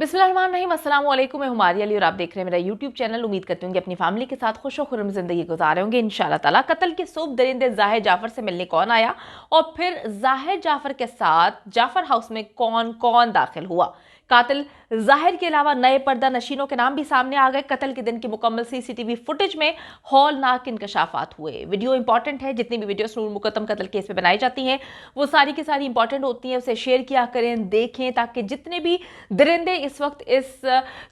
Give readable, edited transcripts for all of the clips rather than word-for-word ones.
बिस्मिल्लाहिर्रहमानिर्रहीम, अस्सलाम वालेकुम। मैं हुमारी अली और आप देख रहे हैं मेरा यूट्यूब चैनल। उम्मीद करती हूँ कि अपनी फैमिली के साथ खुश खुर्रम जिंदगी गुजारे होंगे इंशाल्लाह ताला। कत्ल के सूब दरिंदे जाहिर जाफर से मिलने कौन आया और फिर जाहिर जाफर के साथ जाफर हाउस में कौन कौन दाखिल हुआ। कातिल जाहिर के अलावा नए पर्दा नशीनों के नाम भी सामने आ गए। कत्ल के दिन की मुकम्मल सीसीटीवी फुटेज में हौलनाक इंकशाफात हुए। वीडियो इंपॉर्टेंट है, जितनी भी वीडियोस नूर मुकद्दम कत्ल केस में बनाई जाती हैं वो सारी की सारी इंपॉर्टेंट होती हैं। उसे शेयर किया करें, देखें, ताकि जितने भी दरिंदे इस वक्त इस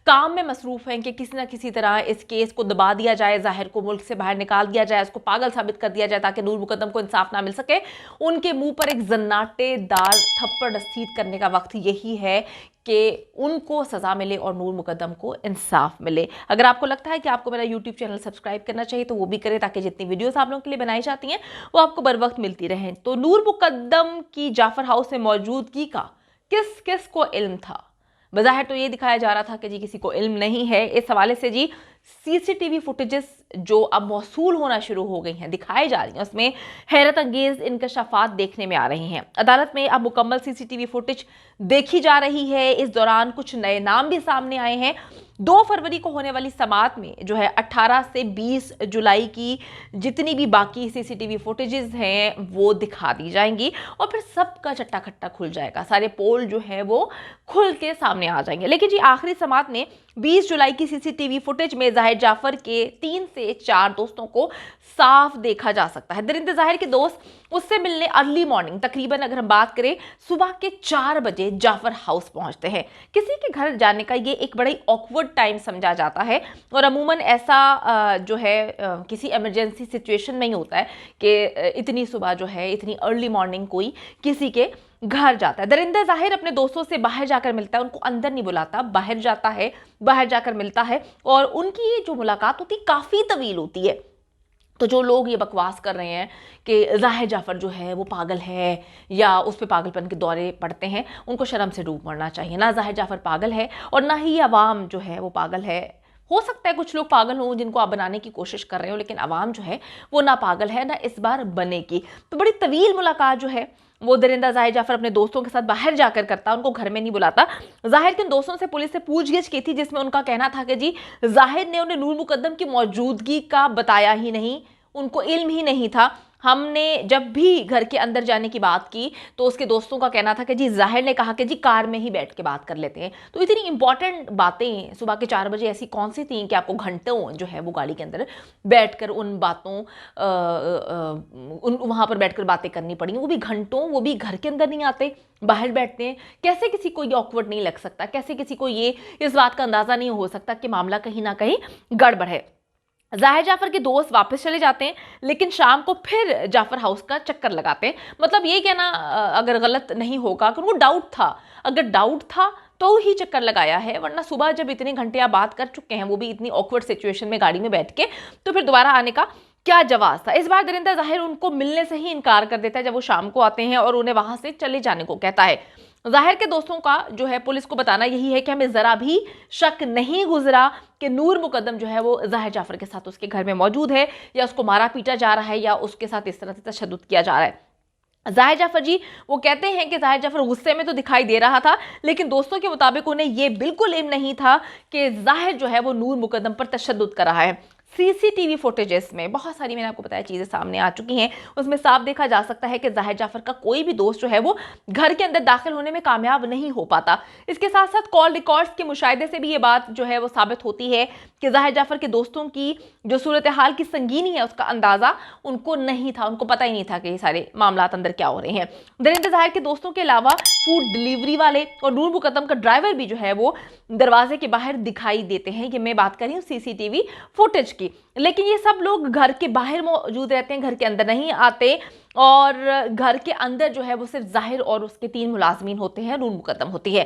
काम में मसरूफ हैं कि किसी ना किसी तरह इस केस को दबा दिया जाए, जाहिर को मुल्क से बाहर निकाल दिया जाए, उसको पागल साबित कर दिया जाए ताकि नूर मुकद्दम को इंसाफ ना मिल सके, उनके मुंह पर एक जन्नाटेदार थप्पड़ रसीद करने का वक्त यही है कि उनको सज़ा मिले और नूर मुकद्दम को इंसाफ मिले। अगर आपको लगता है कि आपको मेरा यूट्यूब चैनल सब्सक्राइब करना चाहिए तो वो भी करें, ताकि जितनी वीडियोस आप लोगों के लिए बनाई जाती हैं वो आपको बर वक्त मिलती रहें। तो नूर मुकद्दम की जाफर हाउस में मौजूदगी का किस किस को इल्म था? बज़ाहिर तो ये दिखाया जा रहा था कि जी किसी को इल्म नहीं है। इस हवाले से जी सीसीटीवी फुटेजेस जो अब मौसूल होना शुरू हो गई हैं, दिखाई जा रही हैं, उसमें हैरत अंगेज इंकशाफात देखने में आ रही हैं। अदालत में अब मुकम्मल सीसीटीवी फुटेज देखी जा रही है। इस दौरान कुछ नए नाम भी सामने आए हैं। 2 फरवरी को होने वाली समाअत में जो है 18 से 20 जुलाई की जितनी भी बाकी सीसीटीवी फुटेजेस हैं वो दिखा दी जाएंगी और फिर सबका चट्टा खट्टा खुल जाएगा। सारे पोल जो है वो खुल के सामने आ जाएंगे। लेकिन जी आखिरी समाअत में 20 जुलाई की सीसीटीवी फुटेज में जाहिर जाफर के 3 से 4 दोस्तों को साफ देखा जा सकता है। दरिंदे जाहिर के दोस्त उससे मिलने अर्ली मॉर्निंग, तकरीबन अगर हम बात करें सुबह के 4 बजे जाफर हाउस पहुंचते हैं। किसी के घर जाने का ये एक बड़ा ही ऑकवर्ड टाइम समझा जाता है और अमूमन ऐसा जो है किसी इमरजेंसी सिचुएशन में ही होता है कि इतनी सुबह जो है, इतनी अर्ली मॉर्निंग कोई किसी के घर जाता है। दरिंदा जाहिर अपने दोस्तों से बाहर जाकर मिलता है, उनको अंदर नहीं बुलाता, बाहर जाता है, बाहर जाकर मिलता है और उनकी जो मुलाकात होती है काफ़ी तवील होती है। तो जो लोग ये बकवास कर रहे हैं कि जाहिर जाफर जो है वो पागल है या उस पर पागलपन के दौरे पड़ते हैं, उनको शर्म से डूब मरना चाहिए। ना जाहिर जाफर पागल है और ना ही अवाम जो है वो पागल है। हो सकता है कुछ लोग पागल हों जिनको आप बनाने की कोशिश कर रहे हो, लेकिन अवाम जो है वो ना पागल है, ना इस बार बनेगी। तो बड़ी तवील मुलाकात जो है वो दरिंदा जाहिर जाफर अपने दोस्तों के साथ बाहर जाकर करता, उनको घर में नहीं बुलाता। जाहिर के दोस्तों से पुलिस से पूछगिछ की थी, जिसमें उनका कहना था कि जी जाहिर ने उन्हें नूर मुकद्दम की मौजूदगी का बताया ही नहीं, उनको इल्म ही नहीं था। हमने जब भी घर के अंदर जाने की बात की तो उसके दोस्तों का कहना था कि जी जाहिर ने कहा कि जी कार में ही बैठ के बात कर लेते हैं। तो इतनी इंपॉर्टेंट बातें सुबह के 4 बजे ऐसी कौन सी थी कि आपको घंटों जो है वो गाड़ी के अंदर बैठकर उन बातों उन वहाँ पर बैठकर बातें करनी पड़ी, वो भी घंटों, वो भी घर के अंदर नहीं आते, बाहर बैठते हैं। कैसे किसी को ये ऑकवर्ड नहीं लग सकता? कैसे किसी को ये इस बात का अंदाज़ा नहीं हो सकता कि मामला कहीं ना कहीं गड़बड़ है? जाहिर जाफर के दोस्त वापस चले जाते हैं, लेकिन शाम को फिर जाफर हाउस का चक्कर लगाते हैं। मतलब ये कहना अगर गलत नहीं होगा कि उनको डाउट था, अगर डाउट था तो ही चक्कर लगाया है, वरना सुबह जब इतने घंटे आप बात कर चुके हैं, वो भी इतनी ऑकवर्ड सिचुएशन में गाड़ी में बैठ के, तो फिर दोबारा आने का क्या जवाब था? इस बार दरिंदा जाहिर उनको मिलने से ही इनकार कर देता है जब वो शाम को आते हैं और उन्हें वहां से चले जाने को कहता है। जाहिर के दोस्तों का जो है पुलिस को बताना यही है कि हमें जरा भी शक नहीं गुजरा कि नूर मुकद्दम जो है वो जाहिर जाफर के साथ उसके घर में मौजूद है, या उसको मारा पीटा जा रहा है, या उसके साथ इस तरह से तशद्दुद किया जा रहा है। जाहिर जाफर जी वो कहते हैं कि जाहिर जाफर गुस्से में तो दिखाई दे रहा था, लेकिन दोस्तों के मुताबिक उन्हें यह बिल्कुल इल्म नहीं था कि जाहिर जो है वो नूर मुकद्दम पर तशद्दुद कर रहा है। सीसीटीवी फुटेजेस में बहुत सारी, मैंने आपको बताया, चीज़ें सामने आ चुकी हैं। उसमें साफ देखा जा सकता है कि जाहिर जाफर का कोई भी दोस्त जो है वो घर के अंदर दाखिल होने में कामयाब नहीं हो पाता। इसके साथ साथ कॉल रिकॉर्ड्स के मुशाहिदे से भी ये बात जो है वो साबित होती है कि जाहिर जाफर के दोस्तों की जो सूरत हाल की संगीनी है उसका अंदाज़ा उनको नहीं था, उनको पता ही नहीं था कि ये सारे मामला अंदर क्या हो रहे हैं। दरिंदा जाहिर के दोस्तों के अलावा फूड डिलीवरी वाले और नूर मुकद्दम का ड्राइवर भी जो है वो दरवाजे के बाहर दिखाई देते हैं। ये मैं बात कर रही हूँ सीसीटीवी फुटेज की। लेकिन ये सब लोग घर के बाहर मौजूद रहते हैं, घर के अंदर नहीं आते, और घर के अंदर जो है वो सिर्फ जाहिर और उसके 3 मुलाजमीन होते हैं, नूर मुकद्दम होती है।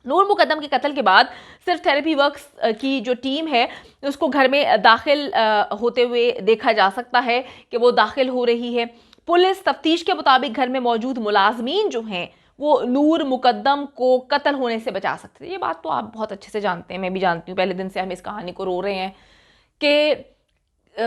नूर मुकद्दम के कत्ल के बाद सिर्फ थेरेपी वर्क्स की जो टीम है उसको घर में दाखिल होते हुए देखा जा सकता है कि वो दाखिल हो रही है। पुलिस तफ्तीश के मुताबिक घर में मौजूद मुलाजमीन जो हैं वो नूर मुकद्दम को कत्ल होने से बचा सकते थे। ये बात तो आप बहुत अच्छे से जानते हैं, मैं भी जानती हूँ, पहले दिन से हम इस कहानी को रो रहे हैं कि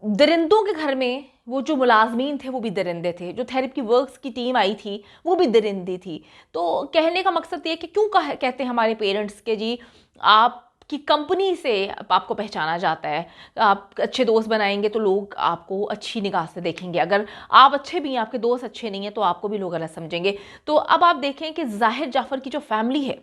दरिंदों के घर में वो जो मुलाजमीन थे वो भी दरिंदे थे, जो थेरेपी वर्क्स की टीम आई थी वो भी दरिंदी थी। तो कहने का मकसद ये कि क्यों कहते हैं हमारे पेरेंट्स के जी आपकी कंपनी से आपको पहचाना जाता है, आप अच्छे दोस्त बनाएंगे तो लोग आपको अच्छी निगाह से देखेंगे, अगर आप अच्छे भी हैं आपके दोस्त अच्छे नहीं हैं तो आपको भी लोग गलत समझेंगे। तो अब आप देखें कि जाहिर जाफ़र की जो फैमिली है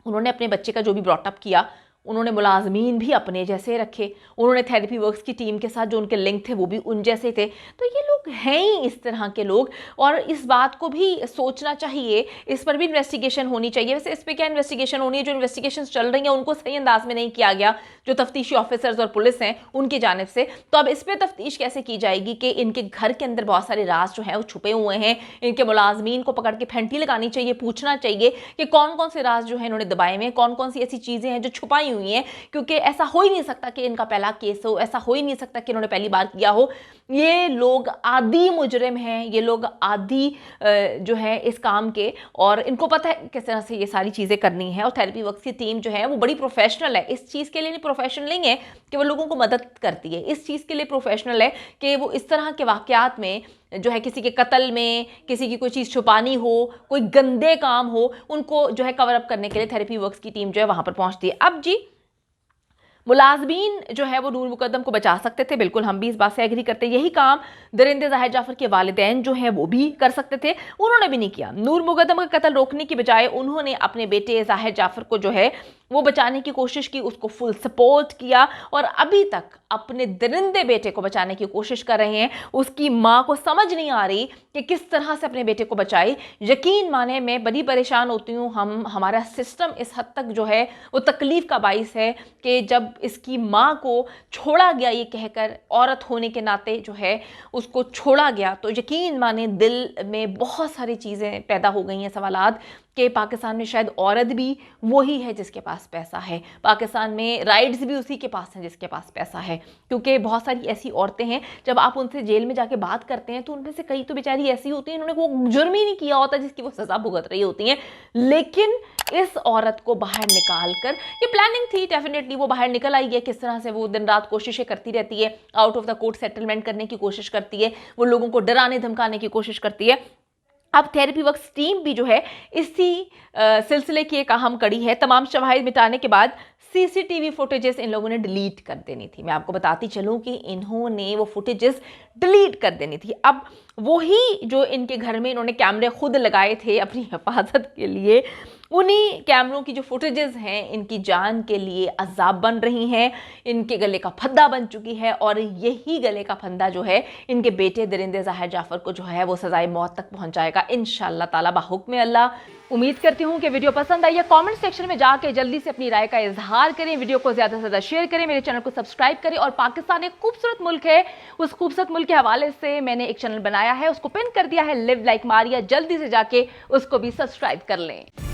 उन्होंने अपने बच्चे का जो भी ब्रॉटअप किया, उन्होंने मुलाजमीन भी अपने जैसे रखे, उन्होंने थेरेपी वर्क्स की टीम के साथ जो उनके लिंक थे वो भी उन जैसे थे। तो ये लोग हैं ही इस तरह के लोग, और इस बात को भी सोचना चाहिए, इस पर भी इन्वेस्टिगेशन होनी चाहिए। वैसे इस पर क्या इन्वेस्टिगेशन होनी है, जो इन्वेस्टिगेशन चल रही है उनको सही अंदाज में नहीं किया गया जो तफ्तीशी ऑफिसर्स और पुलिस हैं उनकी जानिब से। तो अब इस पर तफ्तीश कैसे की जाएगी कि इनके घर के अंदर बहुत सारे राज जो है वो छुपे हुए हैं, इनके मुलाजमीन को पकड़ के फेंटी लगानी चाहिए, पूछना चाहिए कि कौन कौन से राज जो है इन्होंने दबाए हुए हैं, कौन कौन सी ऐसी चीज़ें हैं जो छुपाई हुई हैं, क्योंकि ऐसा हो ही नहीं सकता कि इनका पहला केस हो, ऐसा हो ही नहीं सकता कि इन्होंने पहली बार किया हो। ये लोग आदी मुजरिम हैं, ये लोग आदी जो है इस काम के, और इनको पता है किस तरह से ये सारी चीज़ें करनी है। और थेरेपी वर्क्स की टीम जो है वो बड़ी प्रोफेशनल है, इस चीज़ के लिए नहीं प्रोफेशनल नहीं है कि वो लोगों को मदद करती है, इस चीज़ के लिए प्रोफेशनल है कि वो इस तरह के वाक़यात में जो है किसी के कत्ल में, किसी की कोई चीज़ छुपानी हो, कोई गंदे काम हो, उनको जो है कवर अप करने के लिए थेरेपी वर्क्स की टीम जो है वहाँ पर पहुँचती है। अब जी मुलाजमीन जो है वो नूर मुकद्दम को बचा सकते थे, बिल्कुल हम भी इस बात से एग्री करते हैं। यही काम दरिंदे ज़ाहिर जाफ़र के वालिदैन जो हैं वो भी कर सकते थे, उन्होंने भी नहीं किया। नूर मुकद्दम का कत्ल रोकने की बजाय उन्होंने अपने बेटे ज़ाहिर जाफ़र को जो है वो बचाने की कोशिश की, उसको फुल सपोर्ट किया, और अभी तक अपने दरिंदे बेटे को बचाने की कोशिश कर रहे हैं। उसकी माँ को समझ नहीं आ रही कि किस तरह से अपने बेटे को बचाए। यकीन माने मैं बड़ी परेशान होती हूँ, हमारा सिस्टम इस हद तक जो है वो तकलीफ़ का बाइस है कि जब इसकी माँ को छोड़ा गया, ये कहकर औरत होने के नाते जो है उसको छोड़ा गया, तो यकीन माने दिल में बहुत सारी चीज़ें पैदा हो गई हैं, सवालात कि पाकिस्तान में शायद औरत भी वही है जिसके पास पैसा है, पाकिस्तान में राइट्स भी उसी के पास हैं जिसके पास पैसा है। क्योंकि बहुत सारी ऐसी औरतें हैं, जब आप उनसे जेल में जाके बात करते हैं तो उनमें से कई तो बेचारी ऐसी होती हैं इन्होंने वो जुर्म ही नहीं किया होता जिसकी वो सज़ा भुगत रही होती हैं, लेकिन इस औरत को बाहर निकाल कर, ये प्लानिंग थी डेफिनेटली, वो बाहर निकल आई है, किस तरह से वो दिन रात कोशिशें करती रहती है, out of the court settlement करने की कोशिश करती है, वो लोगों को डराने धमकाने की कोशिश करती है। अब थेरेपी वर्क्स टीम भी जो है इसी सिलसिले की एक अहम कड़ी है। तमाम शवाहिद मिटाने के बाद सीसीटीवी फुटेजेस इन लोगों ने डिलीट कर देनी थी। मैं आपको बताती चलूं कि इन्होंने वो फुटेजेस डिलीट कर देनी थी। अब वही जो इनके घर में इन्होंने कैमरे खुद लगाए थे अपनी हिफाजत के लिए, उन्हीं कैमरों की जो फुटेजेस हैं इनकी जान के लिए अज़ाब बन रही हैं, इनके गले का फंदा बन चुकी है, और यही गले का फंदा जो है इनके बेटे दरिंदे ज़ाहिर जाफ़र को जो है वो सज़ाए मौत तक पहुंचाएगा इंशाअल्लाह ताला बाहुक्म अल्लाह। उम्मीद करती हूँ कि वीडियो पसंद आई है। कमेंट सेक्शन में जाके जल्दी से अपनी राय का इजहार करें, वीडियो को ज़्यादा से ज़्यादा शेयर करें, मेरे चैनल को सब्सक्राइब करें। और पाकिस्तान एक खूबसूरत मुल्क है, उस खूबसूरत मुल्क के हवाले से मैंने एक चैनल बनाया है, उसको पिन कर दिया है, लिव लाइक मारिया, जल्दी से जाके उसको भी सब्सक्राइब कर लें।